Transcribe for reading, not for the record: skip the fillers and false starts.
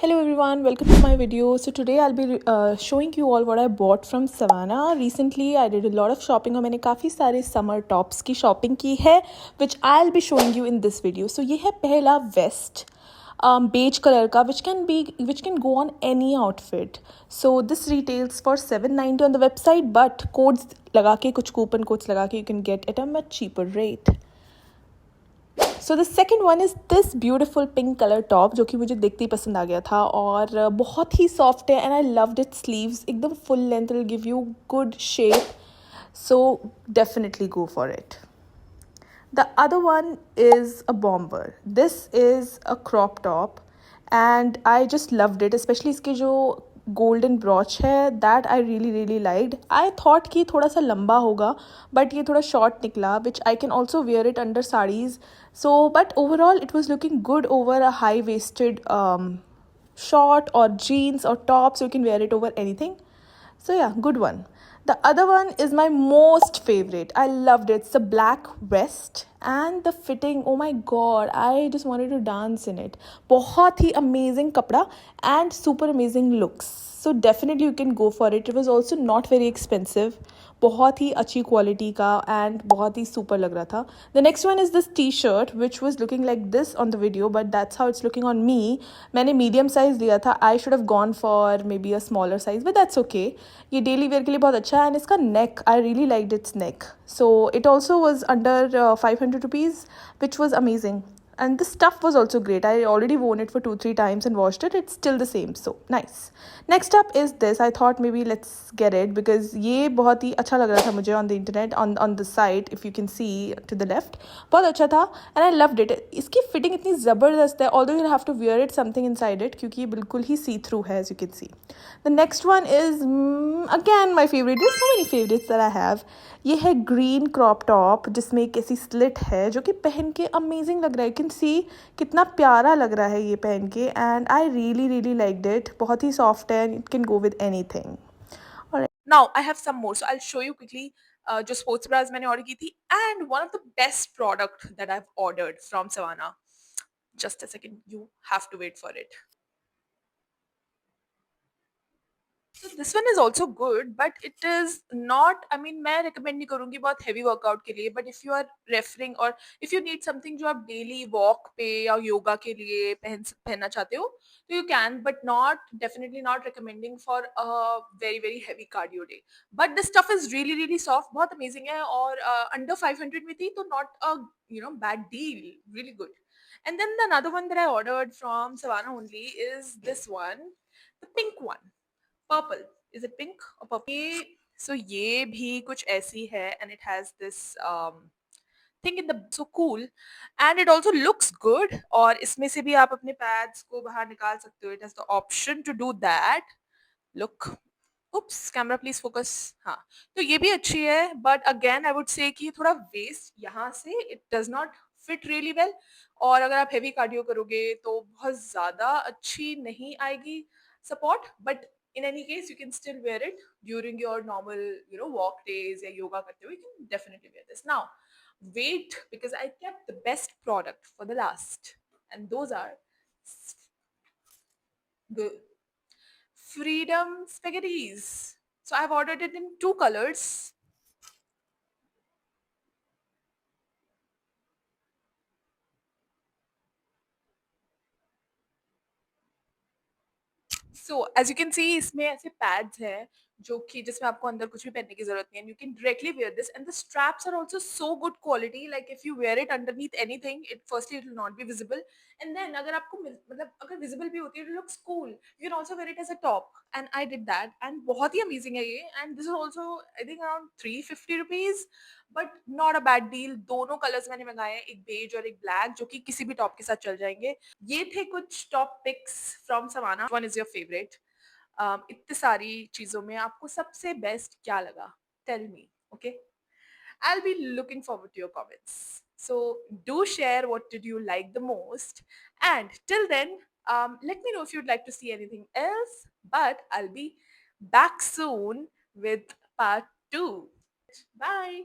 Hello everyone, welcome to my video. So today I'll be showing you all what I bought from Savannah. Recently I did a lot of shopping और मैंने काफ़ी सारे summer tops की shopping की है which I'll be showing you in this video. So ये है पहला vest beige color का which can go on any outfit. So this retails for $7.90 on the website but codes लगा के कुछ coupon codes लगा के you can get at a much cheaper rate. So the second one is this beautiful pink colour top जो कि मुझे देखते ही पसंद आ गया था और बहुत ही सॉफ्ट है and I loved it sleeves एकदम full length will give you good shape so definitely go for it. The other one is a bomber. This is a crop top and I just loved it, especially इसके जो golden brooch है that I really liked. I thought कि थोड़ा सा लंबा होगा but ये थोड़ा short निकला which I can also wear it under sarees. So but overall it was looking good over a high waisted short or jeans or top, so you can wear it over anything. So yeah, good one. The other one is my most favorite. I loved it. It's a black vest and the fitting, oh my god, I just wanted to dance in it. बहुत ही amazing कपड़ा and super amazing looks. So definitely you can go for it. It was also not very expensive. बहुत ही अच्छी quality का and बहुत ही super लग रहा था. The next one is this T shirt which was looking like this on the video but that's how it's looking on me. मैंने medium size लिया था. I should have gone for maybe a smaller size but that's okay. ये daily wear के लिए बहुत अच्छा है and इसका neck I really like its neck. So it also was under 500 rupees which was amazing. And the stuff was also great. I already worn it for 2-3 times and washed it. It's still the same, so nice. Next up is this. I thought maybe let's get it because ये बहुत ही अच्छा लग रहा था मुझे on the internet, on the site if you can see to the left. बहुत अच्छा था and I loved it. इसकी fitting इतनी ज़बरदस्त है, although you'll have to wear it something inside it क्योंकि ये बिल्कुल ही see through है as you can see. The next one is again my favorite. There's so many favorites that I have. ये है ग्रीन क्रॉप टॉप जिसमें एक ऐसी slit है जो कि पहन के अमेजिंग लग रहा है. यू कैन सी कितना प्यारा लग रहा है ये पहन के and I really liked it. बहुत ही सॉफ्ट है and it can go with anything. Now I have some more so I will show you quickly जो स्पोर्ट्स ब्राज मैंने ऑर्डर की थी and one of the best product that I have ordered from Savana. Just a second, you have to wait for it. So this one is also good, but it is not. I mean, मैं recommend नहीं करूँगी बहुत heavy workout के लिए. But if you are referring or if you need something जो आप daily walk पे या yoga के लिए पहनना चाहते हो, तो you can. But not definitely not recommending for a very heavy cardio day. But the stuff is really soft, बहुत amazing है और under 500 में थी, तो not a bad deal, really good. And then the another one that I ordered from Savannah only is this one, the pink one. Purple. Is it pink और purple? ये सो ये भी कुछ ऐसी है and it has this thing in the so cool and it also looks good. और इसमें से भी आप अपने पैड्स को बाहर निकाल सकते हो. It has the option to do that. Look, oops, camera please focus. हाँ, तो ये भी अच्छी है but again I would say कि थोड़ा वेस्ट यहाँ से it does not fit really well. और अगर आप हेवी कार्डियो करोगे तो बहुत ज्यादा अच्छी नहीं आएगी support. But in any case you can still wear it during your normal walk days या yoga करते हुए. You can definitely wear this. Now wait, because I kept the best product for the last, and those are the Freedom spaghettis. So I've ordered it in 2 colors. So as you can see इसमें ऐसे pads हैं जो कि जिसमें आपको अंदर कुछ भी पहनने की जरूरत नहीं है. You can directly wear this and the straps are also so good quality. Like if you wear it underneath anything, it firstly it will not be visible and then अगर आपको मतलब अगर विजिबल भी होती है it looks cool. You can also wear it as a top and I did that and बहुत ही amazing है ये. And this is also I think around 350 rupees but not a bad deal. दोनों colours मैंने मंगाए हैं, एक beige और एक ब्लैक, जो कि किसी भी टॉप के साथ चल जाएंगे. ये थे कुछ top picks from Savana. One is your favourite? इतनी सारी चीजों में आपको सबसे बेस्ट क्या लगा? Tell me. Okay, I'll be looking forward to your comments. So do share what did you like the most. And till then, let me know if you'd like to see anything else. But I'll be back soon with part 2. Bye.